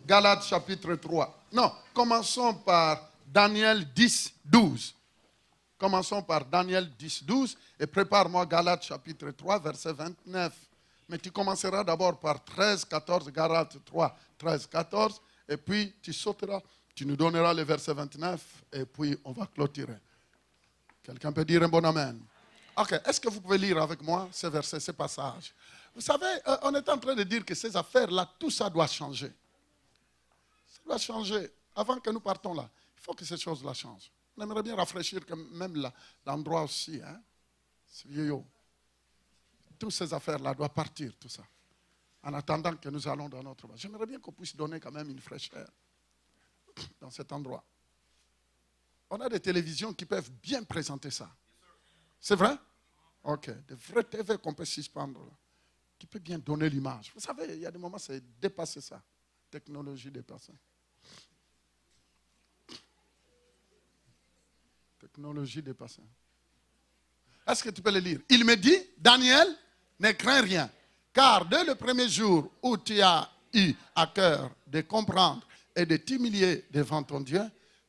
Galates chapitre 3. Non, commençons par Daniel 10, 12. Commençons par Daniel 10, 12 et prépare-moi Galates chapitre 3, verset 29. Mais tu commenceras d'abord par 13, 14, Galates 3, 13, 14, et puis tu sauteras, tu nous donneras le verset 29, et puis on va clôturer. Quelqu'un peut dire un bon amen? Ok, est-ce que vous pouvez lire avec moi ces versets, ces passages? Vous savez, on est en train de dire que ces affaires-là, tout ça doit changer. Ça doit changer. Avant que nous partons là, il faut que ces choses-là changent. On aimerait bien rafraîchir même l'endroit aussi. Hein? C'est vieillot. Toutes ces affaires-là doivent partir, tout ça. En attendant que nous allons dans notre base. J'aimerais bien qu'on puisse donner quand même une fraîcheur dans cet endroit. On a des télévisions qui peuvent bien présenter ça. C'est vrai? Ok. Des vraies TV qu'on peut suspendre là, qui peut bien donner l'image. Vous savez, il y a des moments, c'est dépasser ça. Technologie dépassée. Technologie dépassée. Est-ce que tu peux le lire? Il me dit, Daniel, ne crains rien, car dès le premier jour où tu as eu à cœur de comprendre et de t'humilier devant ton Dieu,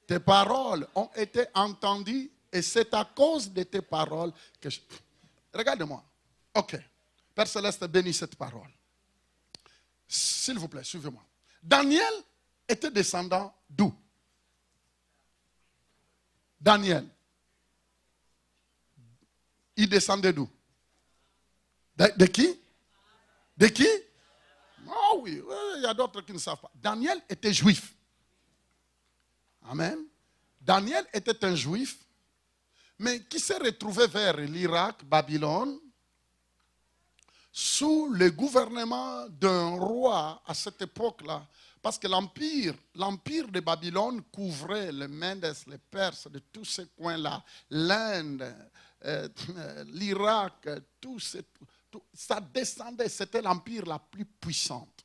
tes paroles ont été entendues et c'est à cause de tes paroles que je... Regarde-moi. Ok. Père Céleste, bénis cette parole. S'il vous plaît, suivez-moi. Daniel était descendant d'où? Daniel. Il descendait d'où? De qui? De qui? Oh oui, il y a d'autres qui ne savent pas. Daniel était juif. Amen. Daniel était un juif, mais qui s'est retrouvé vers l'Irak, Babylone, sous le gouvernement d'un roi à cette époque-là. Parce que l'empire de Babylone couvrait les Mendes, les Perses, de tous ces coins-là, l'Inde, l'Irak, tout, ça descendait, c'était l'empire la plus puissante.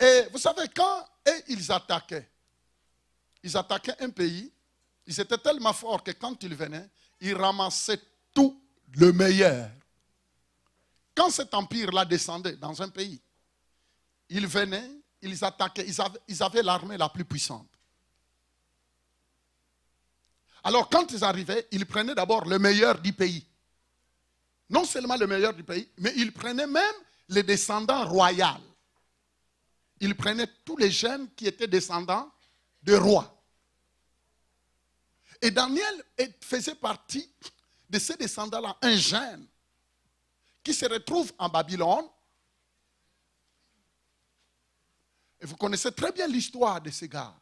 Et vous savez, quand ils attaquaient un pays, ils étaient tellement forts que quand ils venaient, ils ramassaient tout le meilleur. Quand cet empire-là descendait dans un pays, ils venaient, ils attaquaient, ils avaient l'armée la plus puissante. Alors quand ils arrivaient, ils prenaient d'abord le meilleur du pays. Non seulement le meilleur du pays, mais ils prenaient même les descendants royaux. Ils prenaient tous les jeunes qui étaient descendants de rois. Et Daniel faisait partie de ces descendants-là, un jeune qui se retrouve en Babylone. Et vous connaissez très bien l'histoire de ces gars.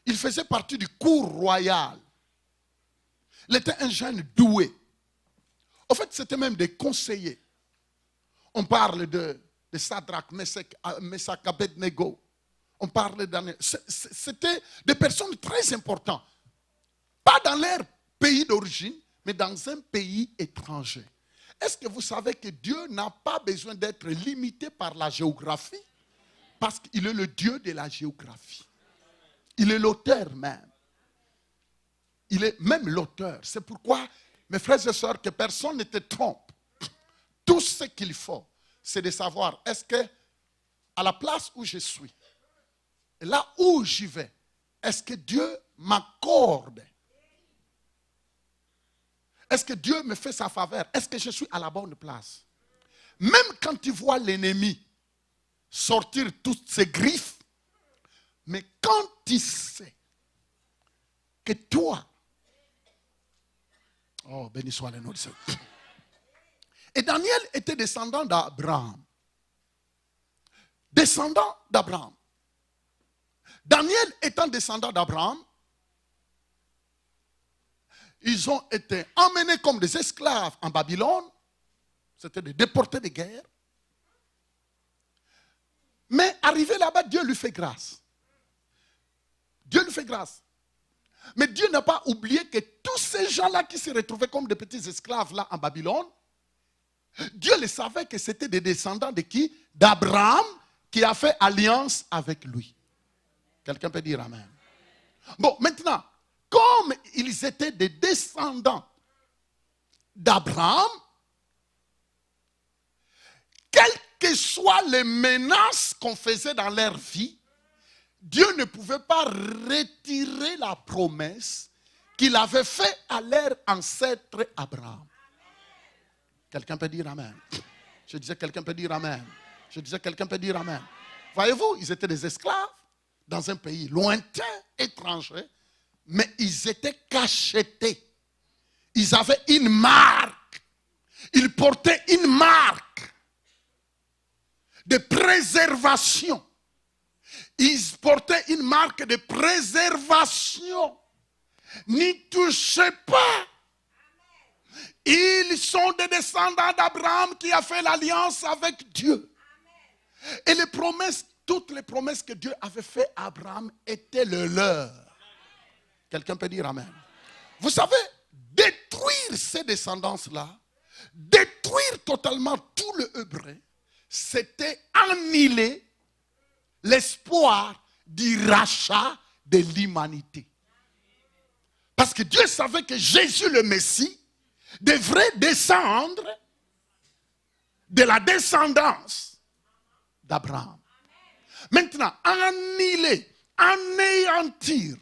Il faisait partie du cour royal. Il était un jeune doué. En fait, c'était même des conseillers. On parle de Sadrach, Meshach, Abednego. On parle de Daniel. C'était des personnes très importantes. Pas dans leur pays d'origine, mais dans un pays étranger. Est-ce que vous savez que Dieu n'a pas besoin d'être limité par la géographie? Parce qu'il est le Dieu de la géographie. Il est l'auteur même. Il est même l'auteur. C'est pourquoi, mes frères et sœurs, que personne ne te trompe. Tout ce qu'il faut, c'est de savoir, est-ce que à la place où je suis, et là où j'y vais, est-ce que Dieu m'accorde? Est-ce que Dieu me fait sa faveur? Est-ce que je suis à la bonne place? Même quand tu vois l'ennemi sortir toutes ses griffes, mais quand tu sais que toi, oh béni soit le nom de Dieu. Et Daniel était descendant d'Abraham. Descendant d'Abraham. Daniel étant descendant d'Abraham, ils ont été emmenés comme des esclaves en Babylone. C'était des déportés de guerre. Mais arrivé là-bas, Dieu lui fait grâce. Dieu lui fait grâce. Mais Dieu n'a pas oublié que tous ces gens-là qui se retrouvaient comme des petits esclaves là en Babylone, Dieu le savait que c'était des descendants de qui? D'Abraham qui a fait alliance avec lui. Quelqu'un peut dire amen. Bon, maintenant, comme ils étaient des descendants d'Abraham, quel que soient les menaces qu'on faisait dans leur vie, Dieu ne pouvait pas retirer la promesse qu'il avait faite à leur ancêtre Abraham. Quelqu'un peut dire Amen. Je disais, quelqu'un peut dire Amen. Je disais, quelqu'un peut dire Amen. Voyez-vous, ils étaient des esclaves dans un pays lointain, étranger, mais ils étaient cachetés. Ils avaient une marque. Ils portaient une marque de préservation. Ils portaient une marque de préservation. N'y touchez pas. Ils sont des descendants d'Abraham qui a fait l'alliance avec Dieu. Et les promesses, toutes les promesses que Dieu avait faites à Abraham étaient le leur. Quelqu'un peut dire Amen. Vous savez, détruire ces descendances-là, détruire totalement tout le hébreu, c'était annihiler l'espoir du rachat de l'humanité. Parce que Dieu savait que Jésus le Messie devrait descendre de la descendance d'Abraham. Maintenant, annihiler, anéantir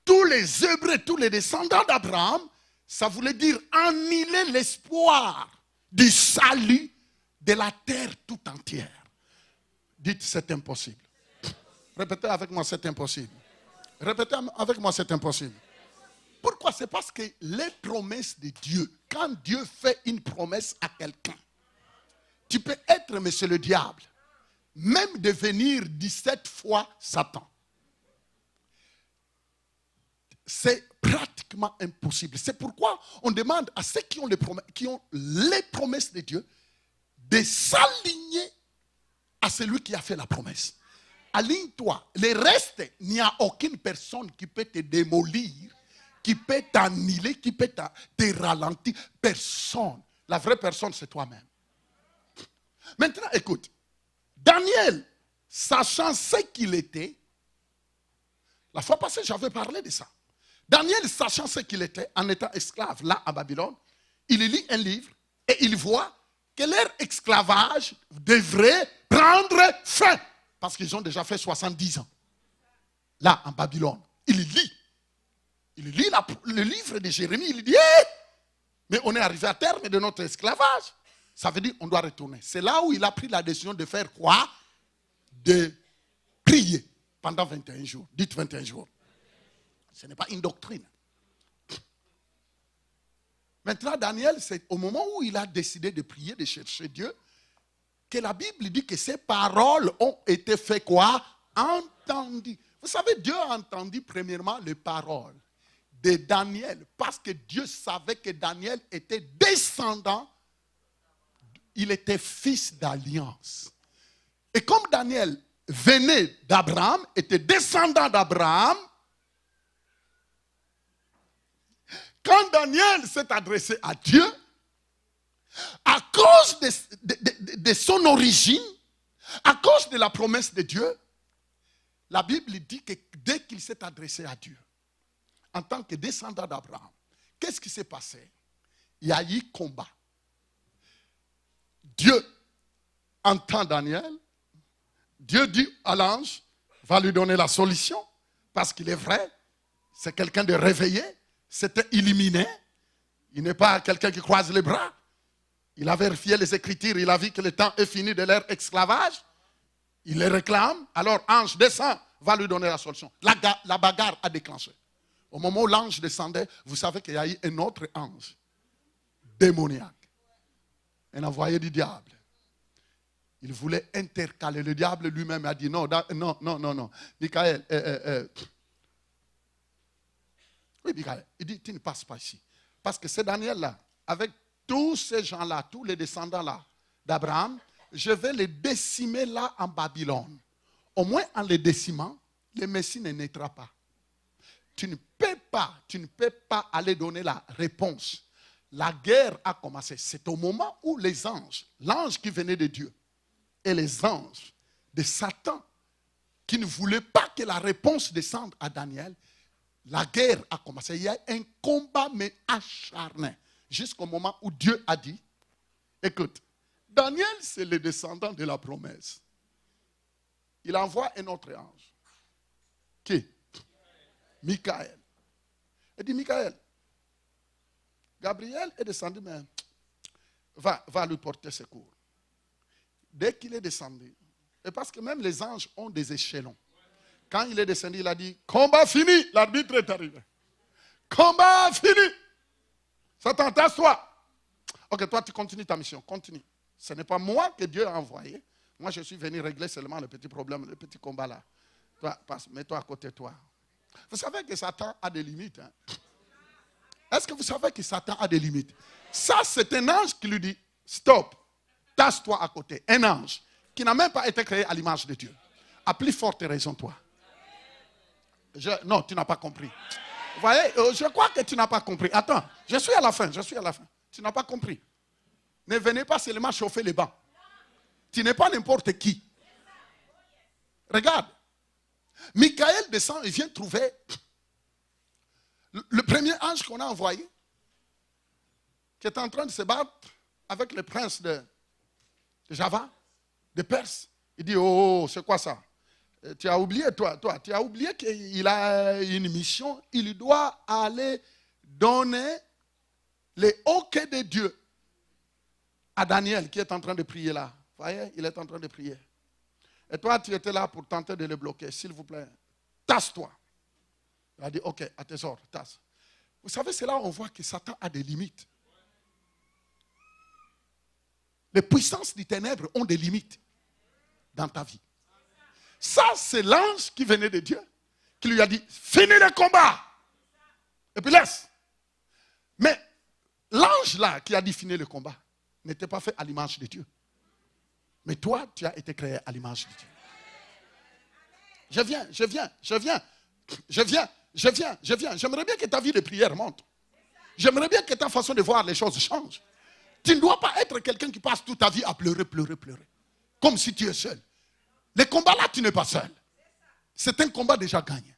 tous les Hébreux, tous les descendants d'Abraham, ça voulait dire annihiler l'espoir du salut de la terre tout entière. Dites, c'est impossible. Répétez avec moi, c'est impossible. Répétez avec moi, c'est impossible. Pourquoi? C'est parce que les promesses de Dieu, quand Dieu fait une promesse à quelqu'un, tu peux être, monsieur le diable, même devenir 17 fois Satan. C'est pratiquement impossible. C'est pourquoi on demande à ceux qui ont les promesses de Dieu de s'aligner à celui qui a fait la promesse. Aligne-toi. Le reste, il n'y a aucune personne qui peut te démolir, qui peut t'annihiler, qui peut te ralentir. Personne. La vraie personne, c'est toi-même. Maintenant, écoute. Daniel, sachant ce qu'il était, la fois passée, j'avais parlé de ça. Daniel, sachant ce qu'il était, en étant esclave là à Babylone, il lit un livre et il voit que leur esclavage devrait prendre fin. Parce qu'ils ont déjà fait 70 ans. Là, en Babylone. Il lit le livre de Jérémie. Il dit, hey, mais on est arrivé à terme de notre esclavage. Ça veut dire qu'on doit retourner. C'est là où il a pris la décision de faire quoi? De prier pendant 21 jours. Dites 21 jours. Ce n'est pas une doctrine. Maintenant, Daniel, c'est au moment où il a décidé de prier, de chercher Dieu, que la Bible dit que ces paroles ont été fait quoi? Entendues. Vous savez, Dieu a entendu premièrement les paroles de Daniel, parce que Dieu savait que Daniel était descendant, il était fils d'alliance. Et comme Daniel venait d'Abraham, était descendant d'Abraham, quand Daniel s'est adressé à Dieu, à cause de son origine, à cause de la promesse de Dieu, la Bible dit que dès qu'il s'est adressé à Dieu, en tant que descendant d'Abraham, qu'est-ce qui s'est passé? Il y a eu combat. Dieu entend Daniel. Dieu dit à l'ange, va lui donner la solution, parce qu'il est vrai, c'est quelqu'un de réveillé, c'était illuminé, il n'est pas quelqu'un qui croise les bras. Il a vérifié les Écritures, il a vu que le temps est fini de leur esclavage. Il les réclame, alors ange descend, va lui donner la solution. La bagarre a déclenché. Au moment où l'ange descendait, vous savez qu'il y a eu un autre ange, démoniaque, un envoyé du diable. Il voulait intercaler. Le diable lui-même a dit non, non. Michael, oui, Michael, il dit tu ne passes pas ici. Parce que c'est Daniel-là, avec tous ces gens-là, tous les descendants-là d'Abraham, je vais les décimer là en Babylone. Au moins en les décimant, le Messie ne naîtra pas. Tu ne peux pas aller donner la réponse. La guerre a commencé. C'est au moment où les anges, l'ange qui venait de Dieu, et les anges de Satan, qui ne voulaient pas que la réponse descende à Daniel, la guerre a commencé. Il y a un combat mais acharné. Jusqu'au moment où Dieu a dit, écoute, Daniel, c'est le descendant de la promesse. Il envoie un autre ange. Qui? Michael. Il dit, Michael, Gabriel est descendu, mais va lui porter secours. Dès qu'il est descendu, et parce que même les anges ont des échelons. Quand il est descendu, il a dit, combat fini, l'arbitre est arrivé. Combat fini. Satan, tasse-toi. Ok, toi tu continues ta mission, continue. Ce n'est pas moi que Dieu a envoyé. Moi je suis venu régler seulement le petit problème, le petit combat là. Toi, mets-toi à côté de toi. Vous savez que Satan a des limites. Hein? Est-ce que vous savez que Satan a des limites? Ça, c'est un ange qui lui dit, stop, tasse-toi à côté. Un ange qui n'a même pas été créé à l'image de Dieu. À plus forte raison, toi. Non, tu n'as pas compris. Vous voyez, je crois que tu n'as pas compris. Attends, je suis à la fin. Tu n'as pas compris. Ne venez pas seulement chauffer les bancs. Tu n'es pas n'importe qui. Regarde. Michael descend et vient trouver le premier ange qu'on a envoyé, qui est en train de se battre avec le prince de Java, de Perse. Il dit, oh, c'est quoi ça? Tu as oublié, toi, tu as oublié qu'il a une mission. Il doit aller donner les OK de Dieu à Daniel qui est en train de prier là. Vous voyez, il est en train de prier. Et toi, tu étais là pour tenter de le bloquer. S'il vous plaît, tasse-toi. Il a dit, OK, à tes ordres, tasse. Vous savez, c'est là où on voit que Satan a des limites. Les puissances des ténèbres ont des limites dans ta vie. Ça, c'est l'ange qui venait de Dieu, qui lui a dit, finis le combat. Et puis laisse. Mais l'ange là qui a dit, finis le combat, n'était pas fait à l'image de Dieu. Mais toi, tu as été créé à l'image de Dieu. Je viens. J'aimerais bien que ta vie de prière monte. J'aimerais bien que ta façon de voir les choses change. Tu ne dois pas être quelqu'un qui passe toute ta vie à pleurer. Comme si tu es seul. Les combats là, tu n'es pas seul. C'est un combat déjà gagné.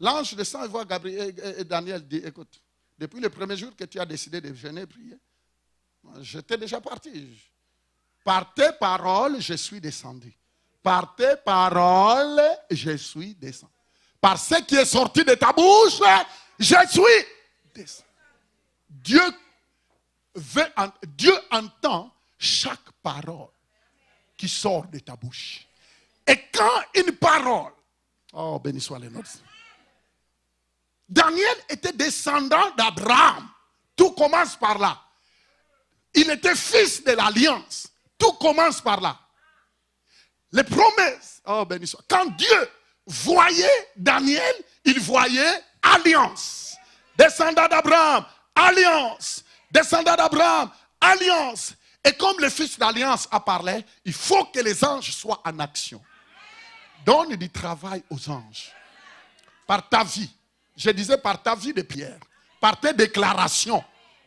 L'ange descend et voit Gabriel et Daniel dit, écoute, depuis le premier jour que tu as décidé de jeûner et prier, j'étais déjà parti. Par tes paroles, je suis descendu. Par tes paroles, je suis descendu. Par ce qui est sorti de ta bouche, je suis descendu. Dieu entend chaque parole qui sort de ta bouche. Et quand une parole, oh béni soit le nom. Daniel était descendant d'Abraham. Tout commence par là. Il était fils de l'alliance. Tout commence par là. Les promesses. Oh béni soit. Quand Dieu voyait Daniel, il voyait alliance. Descendant d'Abraham, alliance. Descendant d'Abraham, alliance. Et comme le fils d'alliance a parlé, il faut que les anges soient en action. Donne du travail aux anges. Par ta vie. Je disais par ta vie de prière. Par tes déclarations.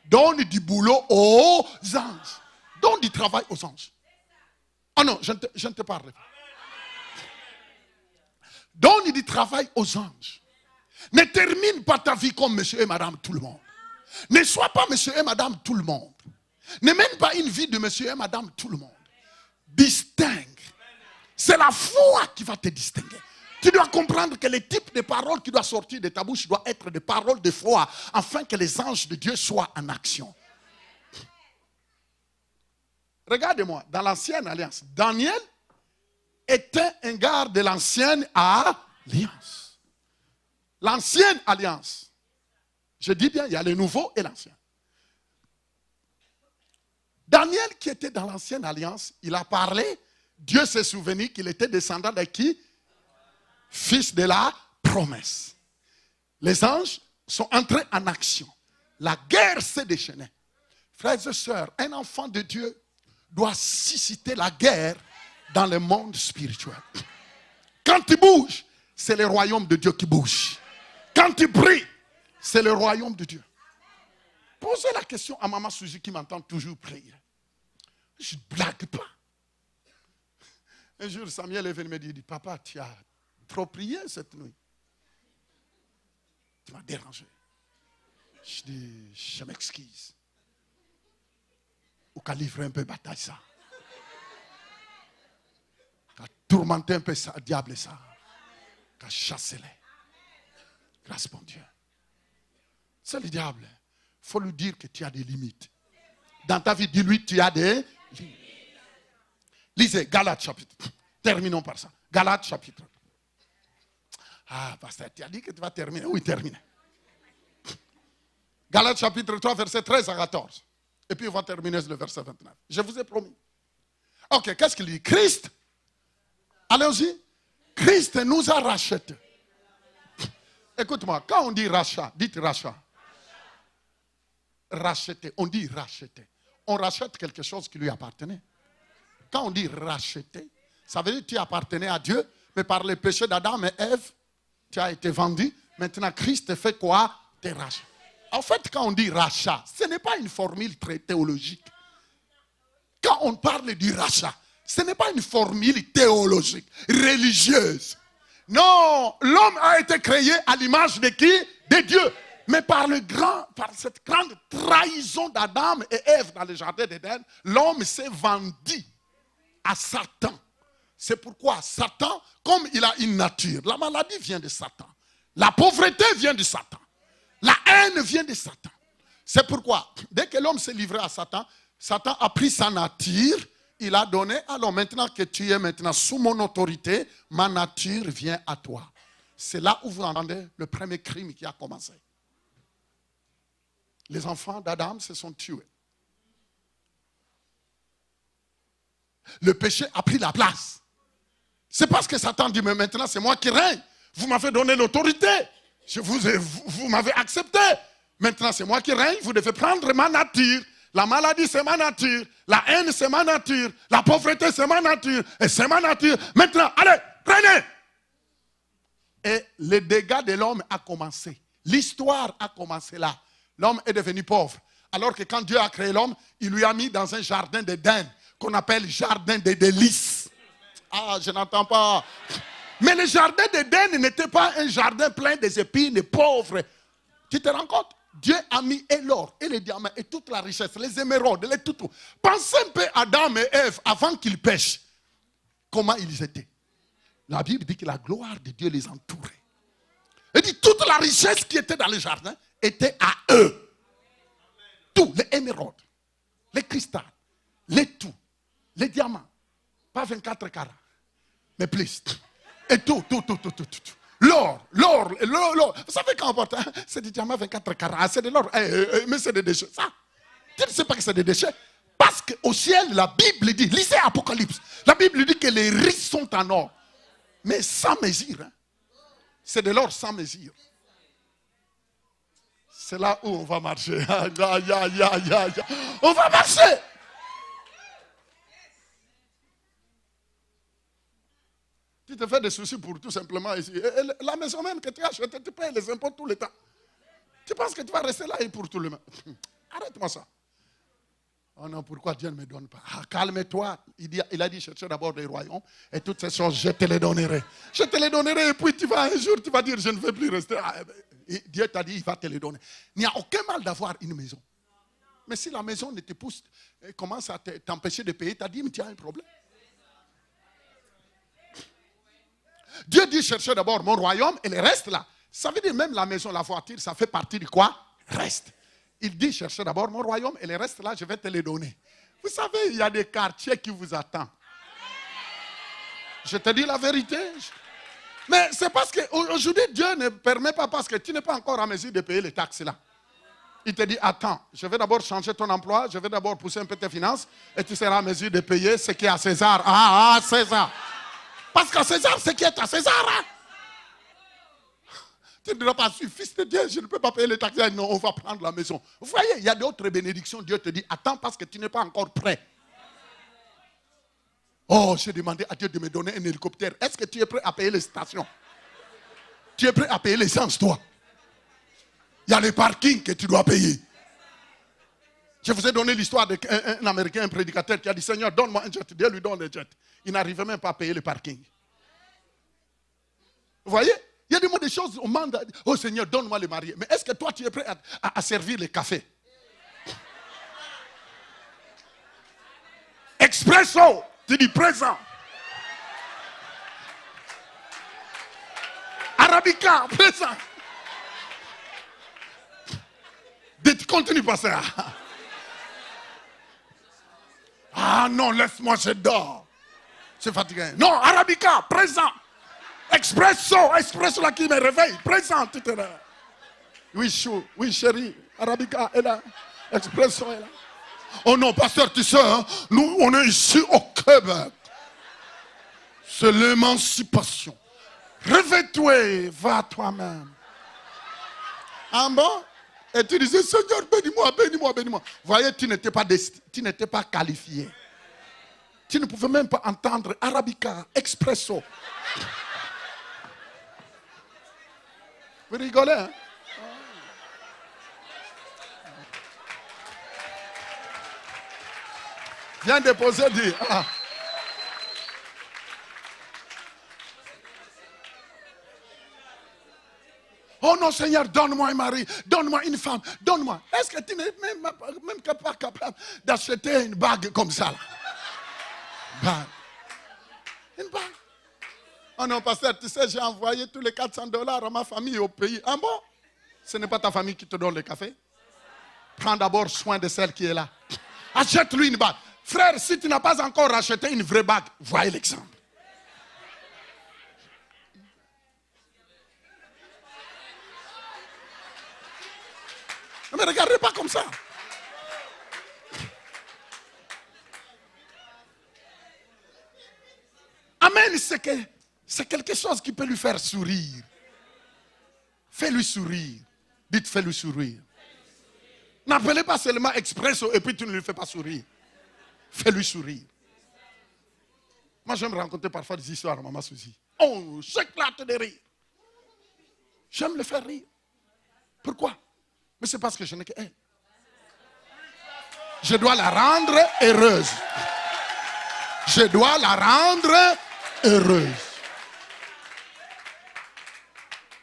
Donne du boulot aux anges. Donne du travail aux anges. Oh non, je ne te parle pas. Donne du travail aux anges. Ne termine pas ta vie comme monsieur et madame tout le monde. Ne sois pas monsieur et madame tout le monde. Ne mène pas une vie de monsieur et madame tout le monde. Distingue. C'est la foi qui va te distinguer. Tu dois comprendre que les types de paroles qui doivent sortir de ta bouche doivent être des paroles de foi afin que les anges de Dieu soient en action. Regardez-moi, dans l'ancienne alliance, Daniel était un garde de l'ancienne alliance. L'ancienne alliance. Je dis bien, il y a le nouveau et l'ancien. Daniel qui était dans l'ancienne alliance, il a parlé, Dieu s'est souvenu qu'il était descendant de qui? Fils de la promesse. Les anges sont entrés en action. La guerre s'est déchaînée. Frères et sœurs, un enfant de Dieu doit susciter la guerre dans le monde spirituel. Quand tu bouges, c'est le royaume de Dieu qui bouge. Quand tu pries, c'est le royaume de Dieu. Posez la question à Maman Suzy qui m'entend toujours prier. Je ne blague pas. Un jour, Samuel est venu me dire, papa, tu as trop prié cette nuit. Tu m'as dérangé. Je dis, je m'excuse. ou qu'à livrer un peu bataille ça. Qu'à tourmenter un peu ça, diable ça. Qu'à chasser les. Grâce mon Dieu. C'est le diable. Il faut lui dire que tu as des limites. Dans ta vie, dis-lui tu as des limites. Lisez Galates chapitre. Terminons par ça. Galates chapitre. Ah, pasteur, tu as dit que tu vas terminer. Oui, termine. Galates chapitre 3, verset 13 à 14. Et puis on va terminer le verset 29. Je vous ai promis. Ok, qu'est-ce qu'il dit? Christ. Allons-y. Christ nous a rachetés. Écoute-moi, quand on dit rachat, dites rachat. Racheter, on dit racheter. On rachète quelque chose qui lui appartenait. Quand on dit racheter, ça veut dire que tu appartenais à Dieu, mais par le péché d'Adam et Ève, tu as été vendu. Maintenant, Christ te fait quoi? Te rachète. En fait, quand on dit rachat, ce n'est pas une formule très théologique. Quand on parle du rachat, ce n'est pas une formule théologique, religieuse. Non, l'homme a été créé à l'image de qui? De Dieu. Mais par cette grande trahison d'Adam et Ève dans le jardin d'Éden, l'homme s'est vendu à Satan. C'est pourquoi Satan, comme il a une nature, la maladie vient de Satan. La pauvreté vient de Satan. La haine vient de Satan. C'est pourquoi, dès que l'homme s'est livré à Satan, Satan a pris sa nature, il a donné, alors maintenant que tu es maintenant sous mon autorité, ma nature vient à toi. C'est là où vous entendez le premier crime qui a commencé. Les enfants d'Adam se sont tués. Le péché a pris la place. C'est parce que Satan dit, mais maintenant c'est moi qui règne. Vous m'avez donné l'autorité. Vous m'avez accepté. Maintenant c'est moi qui règne. Vous devez prendre ma nature. La maladie c'est ma nature. La haine c'est ma nature. La pauvreté c'est ma nature. Et c'est ma nature. Maintenant, allez, prenez. Et le dégât de l'homme a commencé. L'histoire a commencé là. L'homme est devenu pauvre. Alors que quand Dieu a créé l'homme, il lui a mis dans un jardin d'Éden qu'on appelle jardin des délices. Ah, je n'entends pas. Mais le jardin d'Éden n'était pas un jardin plein des épines, pauvres. Tu te rends compte? Dieu a mis et l'or, et les diamants, et toute la richesse, les émeraudes, les tout. Pensez un peu à Adam et Ève avant qu'ils pêchent. Comment ils étaient? La Bible dit que la gloire de Dieu les entourait. Elle dit toute la richesse qui était dans le jardin était à eux. Tout, les émeraudes, les cristals, les tout, les diamants. Pas 24 carats, mais plus. Et tout. L'or. Vous savez quand on porte, c'est du diamant 24 carats, c'est de l'or, mais c'est des déchets. Ça, tu ne sais pas que c'est des déchets. Parce qu'au ciel, la Bible dit, lisez Apocalypse, la Bible dit que les riches sont en or. Mais sans mesure. Hein. C'est de l'or sans mesure. C'est là où on va marcher. On va marcher. Tu te fais des soucis pour tout simplement ici. Et la maison même que tu as achetée, tu payes les impôts tout le temps. Tu penses que tu vas rester là et pour tout le monde. Arrête-moi ça. Oh non, pourquoi Dieu ne me donne pas? Ah, calme-toi. Il a dit, cherchez d'abord les royaumes et toutes ces choses, je te les donnerai. Je te les donnerai et puis un jour, tu vas dire, je ne veux plus rester. Et Dieu t'a dit, il va te les donner. Il n'y a aucun mal d'avoir une maison. Mais si la maison ne te pousse, commence à t'empêcher de payer, tu as dit, mais tu as un problème. Dieu dit, cherchez d'abord mon royaume et le reste là. Ça veut dire même la maison, la voiture, ça fait partie de quoi? Reste. Il dit, cherchez d'abord mon royaume et le reste là, je vais te les donner. Vous savez, il y a des quartiers qui vous attendent. Je te dis la vérité. Mais c'est parce qu'aujourd'hui, Dieu ne permet pas parce que tu n'es pas encore en mesure de payer les taxes là. Il te dit, attends, je vais d'abord changer ton emploi, je vais d'abord pousser un peu tes finances et tu seras en mesure de payer ce qui est à César. César. Parce qu'à César, ce qui est à César. Hein? Tu ne diras pas, je suis fils de Dieu, je ne peux pas payer les taxes. Non, on va prendre la maison. Vous voyez, il y a d'autres bénédictions. Dieu te dit, attends parce que tu n'es pas encore prêt. Oh, j'ai demandé à Dieu de me donner un hélicoptère. Est-ce que tu es prêt à payer les stations? Tu es prêt à payer l'essence, toi? Il y a les parkings que tu dois payer. Je vous ai donné l'histoire d'un Américain, un prédicateur qui a dit, Seigneur, donne-moi un jet. Dieu lui donne un jet. Il n'arrivait même pas à payer le parking. Vous voyez? Il y a des choses, on demande, oh Seigneur, donne-moi le marié. Mais est-ce que toi, tu es prêt à servir le café? Expresso. Tu dis présent. Arabica, présent. Dites, continue, pasteur. Ah non, laisse-moi, je dors. C'est fatigué. Non, Arabica, présent. Expresso, expresso là qui me réveille. Présent tout à l'heure. Oui, chou, oui, chérie. Arabica est là. Expresso est là. Oh non, pasteur, tu sais, hein, nous, on est ici au Québec. C'est l'émancipation. Réveille-toi, va toi-même. Ah bon? Et tu disais, Seigneur, bénis-moi, bénis-moi, bénis-moi. Voyez, tu n'étais pas qualifié. Tu ne pouvais même pas entendre Arabica, Expresso. Vous rigolez, hein? Viens déposer, dis. Ah. Oh non, Seigneur, donne-moi un mari, donne-moi une femme, donne-moi. Est-ce que tu n'es même pas capable d'acheter une bague comme ça là? Bague. Une bague. Oh non, pasteur, tu sais, j'ai envoyé tous les $400 à ma famille au pays. Ah bon? Ce n'est pas ta famille qui te donne le café? Prends d'abord soin de celle qui est là. Achète-lui une bague. Frère, si tu n'as pas encore acheté une vraie bague, voyez l'exemple. Ne me regardez pas comme ça. Amen, c'est quelque chose qui peut lui faire sourire. Fais-lui sourire. Dites, fais-lui sourire. N'appelez pas seulement expresso et puis tu ne lui fais pas sourire. Fais-lui sourire. Moi, j'aime raconter parfois des histoires à Maman Suzy. Oh, j'éclate de rire. J'aime le faire rire. Pourquoi? Mais c'est parce que je n'ai qu'elle. Je dois la rendre heureuse. Je dois la rendre heureuse.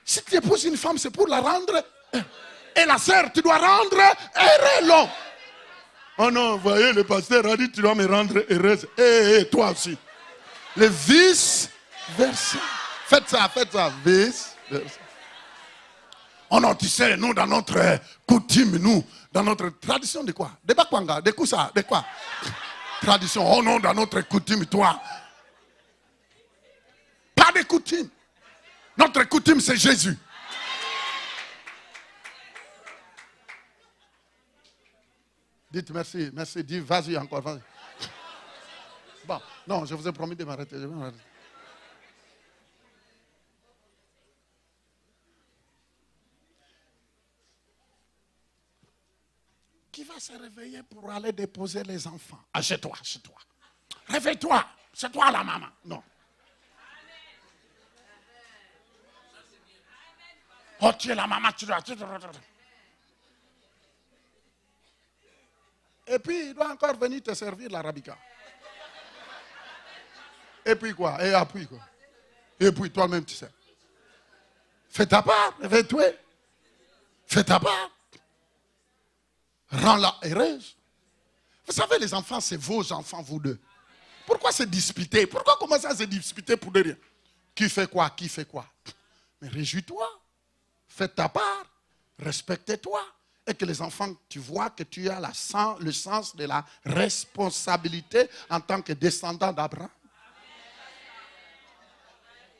Si tu épouses une femme, c'est pour la rendre heureuse. Et la sœur, tu dois rendre heureuse. Oh non, voyez, le pasteur a dit, tu dois me rendre heureuse. Et toi aussi. Le vice-versa. Faites ça, vice-versa. Oh non, tu sais, nous, dans notre coutume, nous, dans notre tradition, de quoi? De Bakwanga, de Koussa, de quoi? Tradition. Oh non, dans notre coutume, toi. Pas de coutume. Notre coutume, c'est Jésus. Dites merci, merci. Dis, vas-y encore, vas-y. Bon, non, je vous ai promis de m'arrêter. Qui va se réveiller pour aller déposer les enfants? Ah, chez toi, chez toi. Réveille-toi, c'est toi la maman. Non. Oh, tu es la maman, tu dois. Et puis, il doit encore venir te servir l'arabica. Et puis quoi? Et puis quoi? Et puis toi-même, tu sais. Fais ta part, réveille-toi. Fais ta part. Rends-la heureuse. Vous savez, les enfants, c'est vos enfants, vous deux. Pourquoi se disputer? Pourquoi commencer à se disputer pour de rien? Qui fait quoi? Qui fait quoi? Mais réjouis-toi. Fais ta part. Respecte-toi. Et que les enfants, tu vois que tu as le sens de la responsabilité en tant que descendant d'Abraham.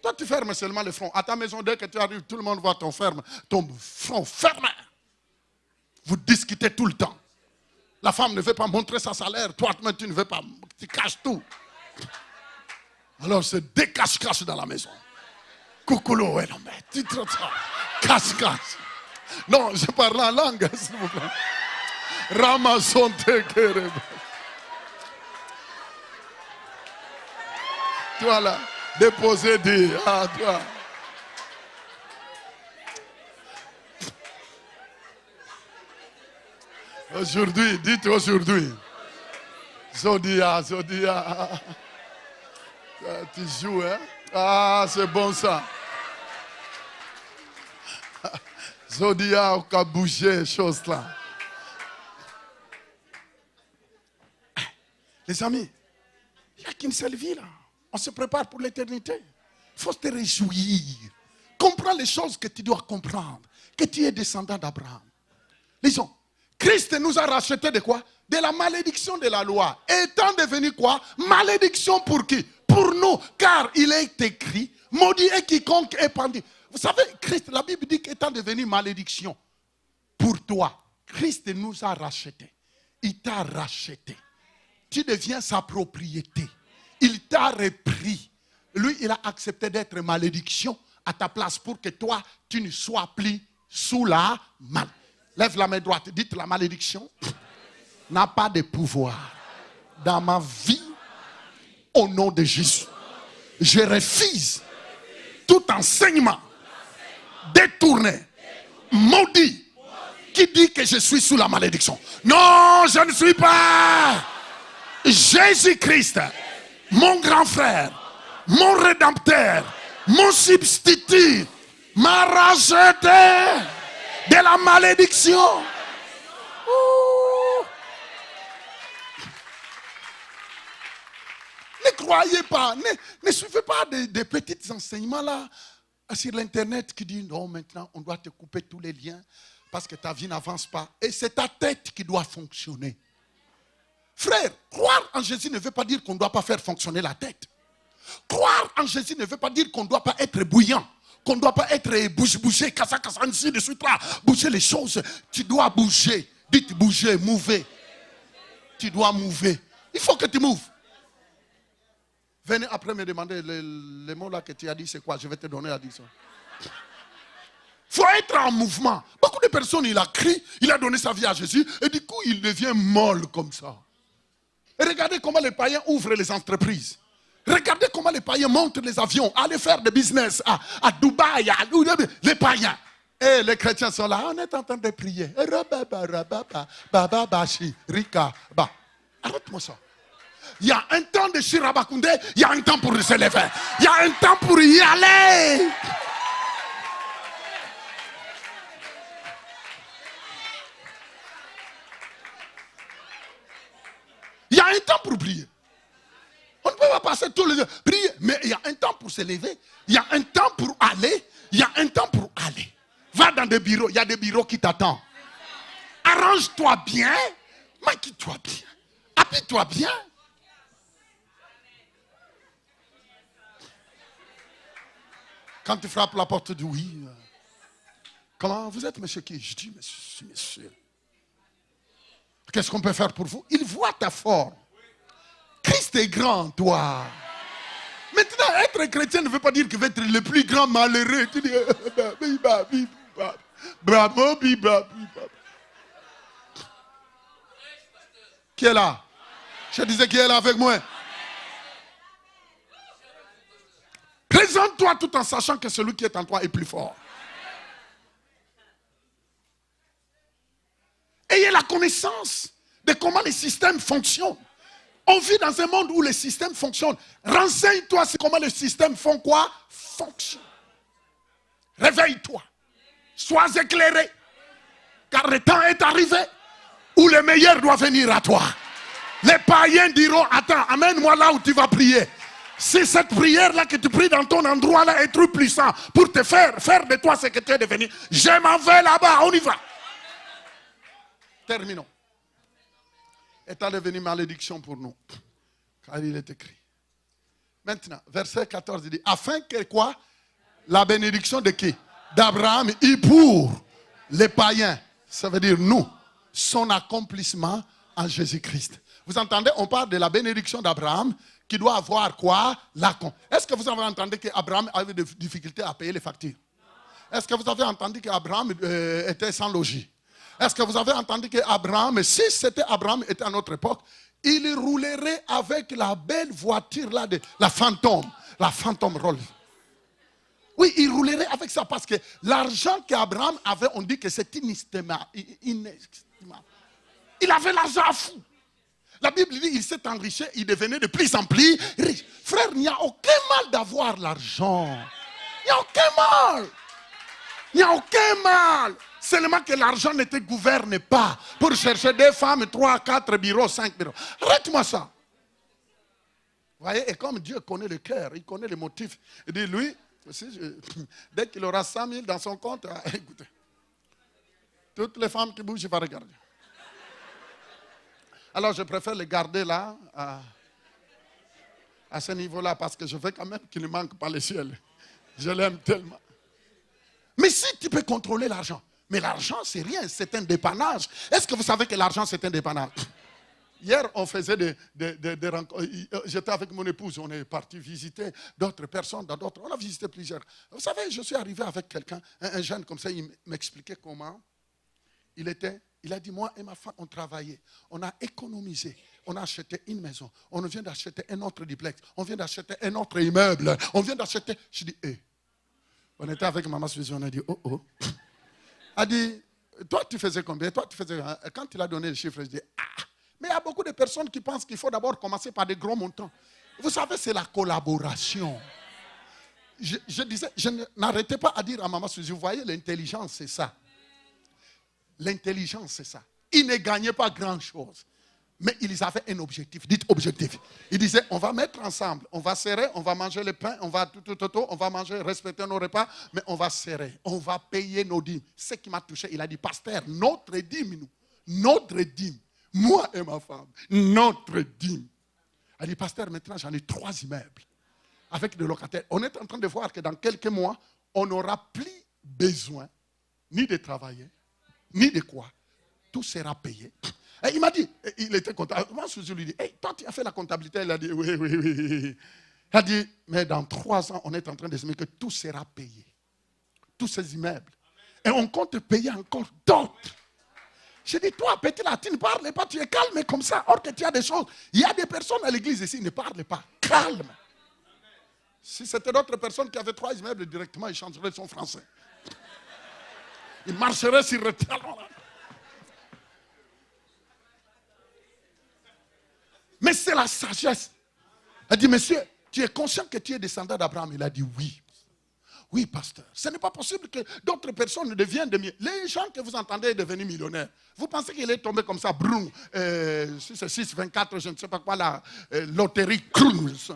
Toi, tu fermes seulement le front. À ta maison, dès que tu arrives, tout le monde voit ton front fermé. Vous discutez tout le temps. La femme ne veut pas montrer sa salaire. Toi, tu ne veux pas. Tu caches tout. Alors, c'est des cache-cache dans la maison. Coucoulo, ouais, non, mais tu traites ça. Cache-cache. Non, je parle en langue, s'il vous plaît. Ramazonte Kerebe. Toi là, déposé dit. Ah, toi. Aujourd'hui, dites aujourd'hui. Zodia. Tu joues, hein? Ah, c'est bon ça. Zodia qui a bougé, chose là. Les amis, qu'une seule vie là. On se prépare pour l'éternité. Il faut te réjouir. Comprends les choses que tu dois comprendre. Que tu es descendant d'Abraham. Lisons. Christ nous a rachetés de quoi? De la malédiction de la loi. Étant devenu quoi? Malédiction pour qui? Pour nous. Car il est écrit, maudit est quiconque est pendu. Vous savez, Christ, la Bible dit qu'étant devenu malédiction pour toi, Christ nous a rachetés. Il t'a racheté. Tu deviens sa propriété. Il t'a repris. Lui, il a accepté d'être malédiction à ta place pour que toi, tu ne sois plus sous la malédiction. Lève la main droite. Dites, la malédiction n'a pas de pouvoir dans ma vie au nom de Jésus. Je refuse tout enseignement détourné, maudit, qui dit que je suis sous la malédiction. Non, je ne suis pas. Jésus-Christ, mon grand frère, mon rédempteur, mon substitut, m'a racheté de la malédiction. Ne croyez pas, ne suivez pas des petits enseignements là sur l'internet qui disent non, maintenant on doit te couper tous les liens parce que ta vie n'avance pas. Et c'est ta tête qui doit fonctionner. Frère, croire en Jésus ne veut pas dire qu'on ne doit pas faire fonctionner la tête. Croire en Jésus ne veut pas dire qu'on ne doit pas être bouillant, qu'on ne doit pas être bouger, ainsi de suite là, bouger les choses. Tu dois bouger. Dites bouger, mouver. Tu dois mouver. Il faut que tu mouves. Venez après me demander les mots là que tu as dit, c'est quoi? Je vais te donner la diction. Il faut être en mouvement. Beaucoup de personnes, il a crié, il a donné sa vie à Jésus, et du coup, il devient molle comme ça. Et regardez comment les païens ouvrent les entreprises. Regardez comment les païens montent les avions, aller faire des business à Dubaï, les païens. Et les chrétiens sont là, on est en train de prier. Arrête-moi ça. Il y a un temps de Shirabakoundé, il y a un temps pour se lever. Il y a un temps pour y aller. Il y a un temps pour prier. On ne peut pas passer tous les jours prier, mais il y a un temps pour se lever. Il y a un temps pour aller. Il y a un temps pour aller. Va dans des bureaux, il y a des bureaux qui t'attendent. Arrange-toi bien, maquille-toi bien, habille-toi bien. Quand tu frappes la porte du oui, comment vous êtes, monsieur qui? Je dis, monsieur. Qu'est-ce qu'on peut faire pour vous? Il voit ta forme. Christ est grand, toi. Maintenant, être chrétien ne veut pas dire que tu vas être le plus grand malheureux. Tu dis, bravo, qui est là? Je disais, qui est là avec moi? Présente-toi tout en sachant que celui qui est en toi est plus fort. Ayez la connaissance de comment les systèmes fonctionnent. On vit dans un monde où les systèmes fonctionnent. Renseigne-toi sur comment les systèmes font quoi? Fonctionnent. Réveille-toi. Sois éclairé. Car le temps est arrivé où le meilleur doit venir à toi. Les païens diront, attends, amène-moi là où tu vas prier. Si cette prière-là que tu pries dans ton endroit là est trop puissant pour te faire de toi ce que tu es devenu, je m'en vais là-bas, on y va. Terminons. Étant devenu malédiction pour nous. Car il est écrit. Maintenant, verset 14, il dit, afin que quoi? La bénédiction de qui? D'Abraham et pour les païens. Ça veut dire nous. Son accomplissement en Jésus-Christ. Vous entendez? On parle de la bénédiction d'Abraham qui doit avoir quoi? Est-ce que vous avez entendu qu'Abraham avait des difficultés à payer les factures? Est-ce que vous avez entendu qu'Abraham était sans logis? Est-ce que vous avez entendu qu'Abraham, si c'était Abraham était à notre époque, il roulerait avec la belle voiture là, la Phantom Rolls. Oui, il roulerait avec ça parce que l'argent qu'Abraham avait, on dit que c'est inestimable. Il avait l'argent à fou. La Bible dit qu'il s'est enrichi, il devenait de plus en plus riche. Frère, il n'y a aucun mal d'avoir l'argent. Il n'y a aucun mal. Il n'y a aucun mal. Seulement que l'argent ne te gouverne pas pour chercher des femmes, 3, 4 bureaux, 5 bureaux. Arrête-moi ça. voyez, et comme Dieu connaît le cœur, il connaît les motifs, il dit, lui, dès qu'il aura 100 000 dans son compte, écoutez, toutes les femmes qui bougent, il va regarder. Alors, je préfère les garder là, à ce niveau-là, parce que je veux quand même qu'il ne manque pas le ciel. Je l'aime tellement. Mais si tu peux contrôler l'argent, mais l'argent, c'est rien, c'est un dépannage. Est-ce que vous savez que l'argent, c'est un dépannage? Hier, on faisait des rencontres. J'étais avec mon épouse, on est parti visiter d'autres personnes, on a visité plusieurs. Vous savez, je suis arrivé avec quelqu'un, un jeune comme ça, il m'expliquait comment il était. Il a dit, moi et ma femme, on travaillait, on a économisé, on a acheté une maison, on vient d'acheter un autre duplex, on vient d'acheter un autre immeuble, on vient d'acheter... Je dis, on était avec maman Suzy, on a dit, oh. Elle a dit, toi tu faisais combien? Toi tu faisais... Quand il a donné le chiffre, je dis, mais il y a beaucoup de personnes qui pensent qu'il faut d'abord commencer par des gros montants. Vous savez, c'est la collaboration. Je disais, je n'arrêtais pas à dire à maman Suzy, vous voyez, l'intelligence, c'est ça. L'intelligence, c'est ça. Ils ne gagnaient pas grand-chose. Mais ils avaient un objectif. Dites objectif. Ils disaient, on va mettre ensemble, on va serrer, on va manger le pain, on va on va manger, respecter nos repas, mais on va serrer, on va payer nos dîmes. Ce qui m'a touché, il a dit, pasteur, notre dîme, moi et ma femme, notre dîme. Il a dit, pasteur, maintenant j'en ai 3 immeubles avec des locataires. On est en train de voir que dans quelques mois, on n'aura plus besoin ni de travailler, ni de quoi. Tout sera payé. Et il m'a dit, il était content. Moi, je lui dis, toi, tu as fait la comptabilité. Il a dit, oui. Il a dit, mais dans 3 ans, on est en train de se dire que tout sera payé. Tous ces immeubles. Et on compte payer encore d'autres. J'ai dit, toi, petit là, tu ne parles pas, tu es calme comme ça. Or que tu as des choses. Il y a des personnes à l'église ici, ne parlent pas. Calme. Si c'était d'autres personnes qui avaient 3 immeubles directement, ils changeraient son français. Ils marcheraient sur le talon. Mais c'est la sagesse. Elle dit, monsieur, tu es conscient que tu es descendant d'Abraham? Il a dit, oui. Oui, pasteur. Ce n'est pas possible que d'autres personnes deviennent de mieux. Les gens que vous entendez devenir millionnaires, vous pensez qu'il est tombé comme ça, brum, 6, 24, je ne sais pas quoi, la loterie, cruise.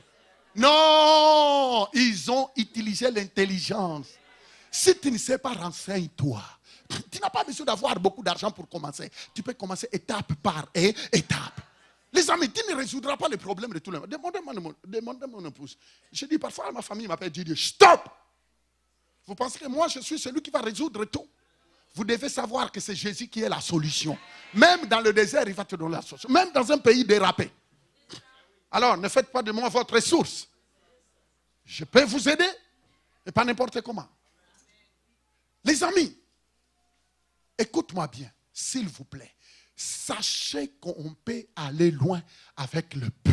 Non, ils ont utilisé l'intelligence. Si tu ne sais pas, renseigne-toi. Tu n'as pas besoin d'avoir beaucoup d'argent pour commencer. Tu peux commencer étape par étape. Les amis, tu ne résoudras pas les problèmes de tout le monde. Demandez mon épouse. Je dis parfois, ma famille m'appelle, je dis, stop! Vous pensez que moi, je suis celui qui va résoudre tout? Vous devez savoir que c'est Jésus qui est la solution. Même dans le désert, il va te donner la solution. Même dans un pays dérapé. Alors, ne faites pas de moi votre ressource. Je peux vous aider, mais pas n'importe comment. Les amis, écoute-moi bien, s'il vous plaît. Sachez qu'on peut aller loin avec le peu.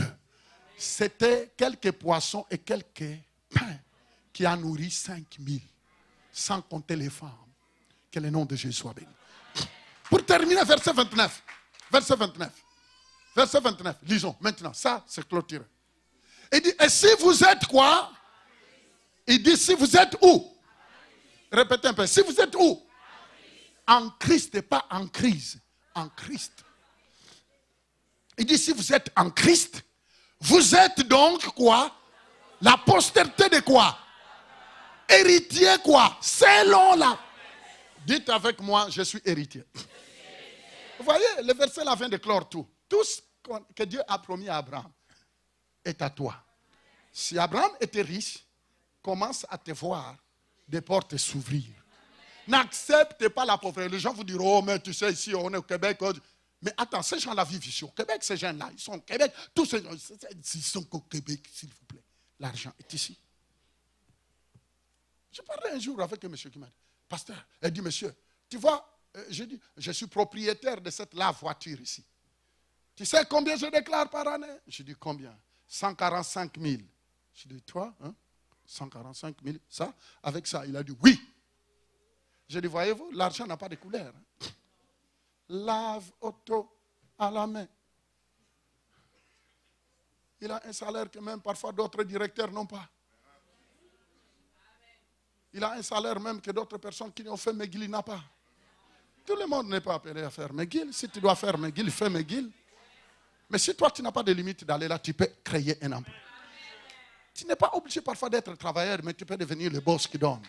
C'était quelques poissons et quelques pains qui a nourri 5000, sans compter les femmes. Que le nom de Jésus soit béni. Pour terminer, verset 29. Verset 29. Verset 29. Lisons maintenant. Ça, c'est clôturé. Il dit, et si vous êtes quoi? Il dit, si vous êtes où? Répétez un peu. Si vous êtes où? En Christ et pas en crise. En Christ. Il dit, si vous êtes en Christ, vous êtes donc quoi? La postérité de quoi? Héritier quoi? Selon la... Dites avec moi, je suis héritier. Vous voyez, le verset là vient de clore tout. Tout ce que Dieu a promis à Abraham est à toi. Si Abraham était riche, commence à te voir des portes s'ouvrir. N'acceptez pas la pauvreté. Les gens vous diront, oh, mais tu sais, ici, on est au Québec. Mais attends, ces gens-là vivent ici au Québec, ces gens-là. Ils sont au Québec. Tous ces gens, ils sont au Québec, s'il vous plaît. L'argent est ici. Je parlais un jour avec un monsieur qui m'a dit, pasteur, elle dit, monsieur, tu vois, je dis, je suis propriétaire de cette voiture ici. Tu sais combien je déclare par année? Je dis, combien? 145 000. Je dis, toi, hein? 145 000, ça? Avec ça, il a dit, oui. Je dis, voyez-vous, l'argent n'a pas de couleur. Hein? Lave auto à la main. Il a un salaire que même parfois d'autres directeurs n'ont pas. Il a un salaire même que d'autres personnes qui ont fait McGill, il n'a pas. Tout le monde n'est pas appelé à faire McGill. Si tu dois faire McGill, fais McGill. Mais si toi, tu n'as pas de limite d'aller là, tu peux créer un emploi. tu n'es pas obligé parfois d'être travailleur, mais tu peux devenir le boss qui donne.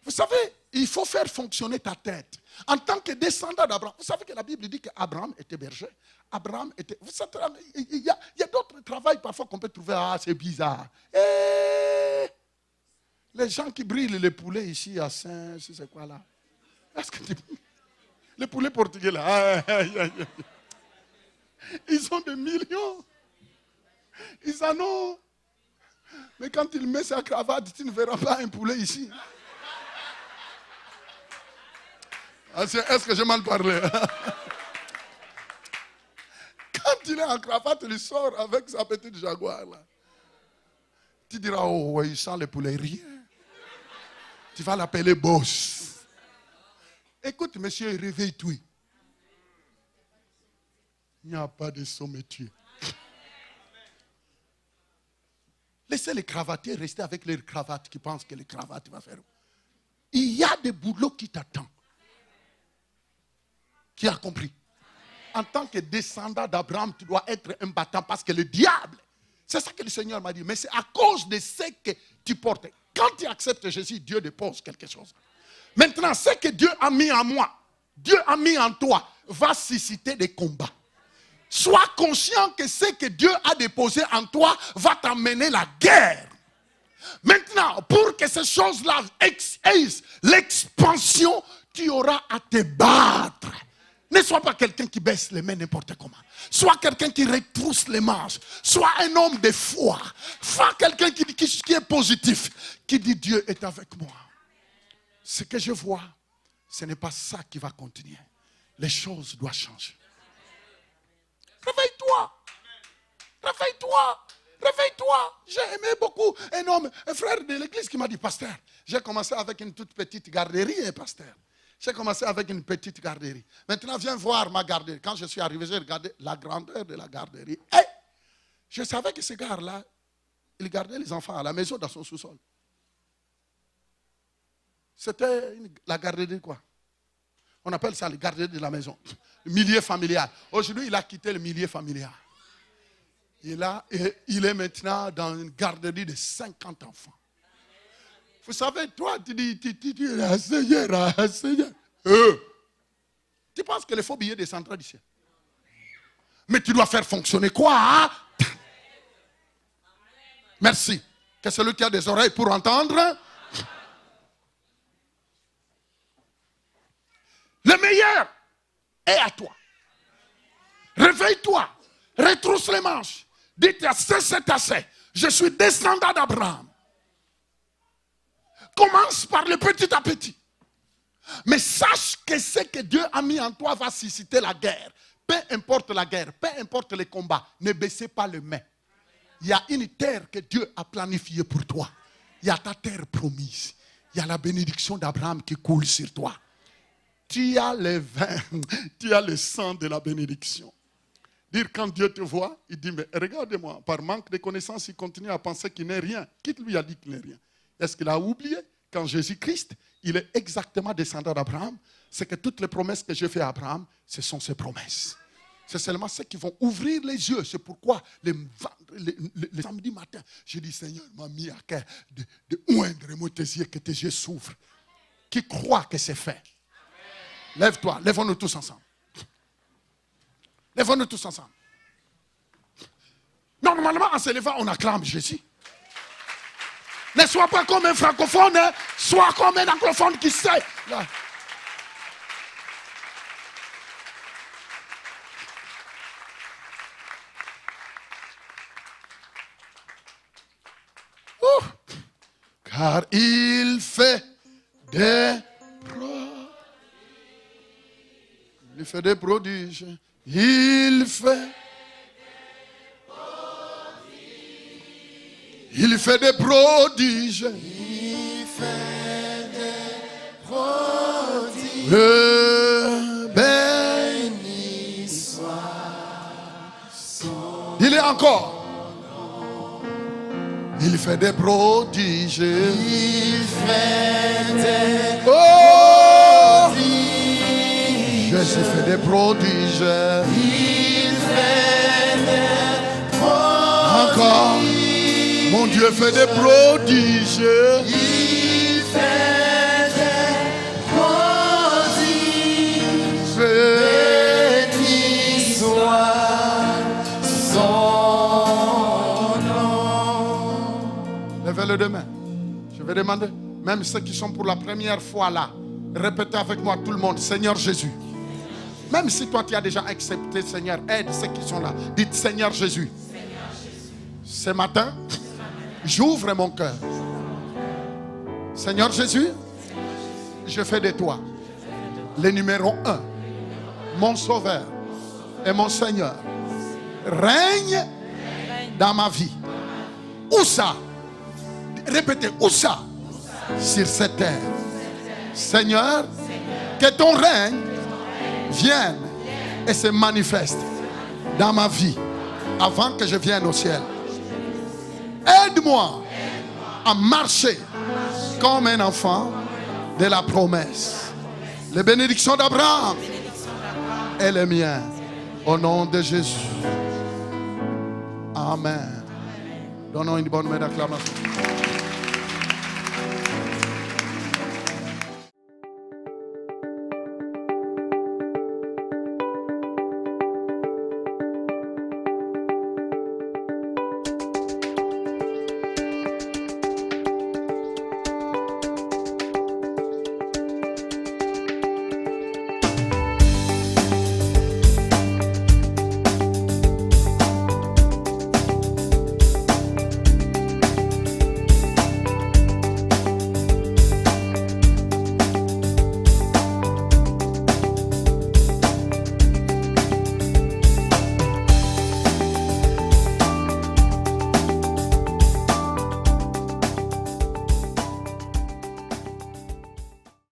Vous savez, il faut faire fonctionner ta tête. En tant que descendant d'Abraham, vous savez que la Bible dit qu'Abraham était berger. Abraham était... Vous savez, il y a d'autres travails parfois qu'on peut trouver, c'est bizarre. Et les gens qui brillent les poulets ici à Saint, c'est quoi là? Est-ce que les poulets portugais là, ils ont des millions. Ils en ont. Mais quand il met sa cravate, tu ne verras pas un poulet ici. Est-ce que j'ai mal parlé? Quand il est en cravate, il sort avec sa petite jaguar là. Tu diras, oh, ouais, il sent le poulet, rien. Tu vas l'appeler boss. Écoute, monsieur, réveille-toi. Il n'y a pas de sommetier. Laissez les cravatiers rester avec les cravates qui pensent que les cravates vont faire. Il y a des boulots qui t'attendent. Qui a compris? En tant que descendant d'Abraham, tu dois être un battant parce que le diable, c'est ça que le Seigneur m'a dit, mais c'est à cause de ce que tu portes. Quand tu acceptes Jésus, Dieu dépose quelque chose. Maintenant, ce que Dieu a mis en moi, Dieu a mis en toi, va susciter des combats. Sois conscient que ce que Dieu a déposé en toi va t'amener la guerre. Maintenant, pour que ces choses-là aient l'expansion, tu auras à te battre. Ne sois pas quelqu'un qui baisse les mains n'importe comment. Sois quelqu'un qui retrousse les manches. Sois un homme de foi. Sois quelqu'un qui est positif. Qui dit Dieu est avec moi. Ce que je vois, ce n'est pas ça qui va continuer. Les choses doivent changer. Réveille-toi. Réveille-toi. Réveille-toi. J'ai aimé beaucoup un homme, un frère de l'église qui m'a dit, pasteur, j'ai commencé avec une toute petite garderie, pasteur. J'ai commencé avec une petite garderie. Maintenant, viens voir ma garderie. Quand je suis arrivé, j'ai regardé la grandeur de la garderie. Et je savais que ce gars-là, il gardait les enfants à la maison dans son sous-sol. C'était la garderie quoi? On appelle ça la garderie de la maison. Le milieu familial. Aujourd'hui, il a quitté le milieu familial. Il est maintenant dans une garderie de 50 enfants. Vous savez, toi, tu dis, Seigneur. Tu penses que les faux billets descendront du ciel. Mais tu dois faire fonctionner quoi? Hein? Merci. Que celui qui a des oreilles pour entendre. Le meilleur est à toi. Réveille-toi. Retrousse les manches. Dites c'est assez. Je suis descendant d'Abraham. Commence par le petit à petit. Mais sache que ce que Dieu a mis en toi va susciter la guerre. Peu importe la guerre, peu importe les combats, ne baissez pas les mains. Il y a une terre que Dieu a planifiée pour toi. Il y a ta terre promise. Il y a la bénédiction d'Abraham qui coule sur toi. Tu as le vin, tu as le sang de la bénédiction. Dire quand Dieu te voit, il dit, mais regardez-moi, par manque de connaissances, il continue à penser qu'il n'est rien. Qui lui a dit qu'il n'est rien? Est-ce qu'il a oublié quand Jésus-Christ, il est exactement descendant d'Abraham? C'est que toutes les promesses que j'ai faites à Abraham, ce sont ses promesses. C'est seulement ceux qui vont ouvrir les yeux. C'est pourquoi le samedi matin, j'ai dit, Seigneur m'a mis à cœur de oindre tes yeux, que tes yeux s'ouvrent. Qui croit que c'est fait? Lève-toi, lèvons-nous tous ensemble. Lèvons-nous tous ensemble. Normalement, en se levant, on acclame Jésus. Ne sois pas comme un francophone, hein. Sois comme un anglophone qui sait. Là. Car il fait des prodiges. Il fait des prodiges. Il fait des prodiges. Il fait des prodiges. Béni soit son. Il est encore. Il fait des prodiges. Il fait des prodiges. Jésus fait des prodiges. Il fait des prodiges. Encore. Mon Dieu fait des prodiges. Il fait des prodiges. Béni soit son nom. Levez-le de main. Je vais demander, même ceux qui sont pour la première fois là, répétez avec moi tout le monde, Seigneur Jésus. Même si toi tu as déjà accepté, Seigneur, aide ceux qui sont là. Dites Seigneur Jésus. Ce matin, j'ouvre mon cœur. Seigneur Jésus, je fais de toi le numéro 1, mon sauveur et mon Seigneur. Règne dans ma vie. Où ça? Répétez, où ça? Sur cette terre. Seigneur, que ton règne vienne et se manifeste dans ma vie avant que je vienne au ciel. Aide-moi à marcher comme un enfant de la promesse. Les bénédictions d'Abraham et les miennes. Au nom de Jésus. Amen. Donnons une bonne main d'acclamation.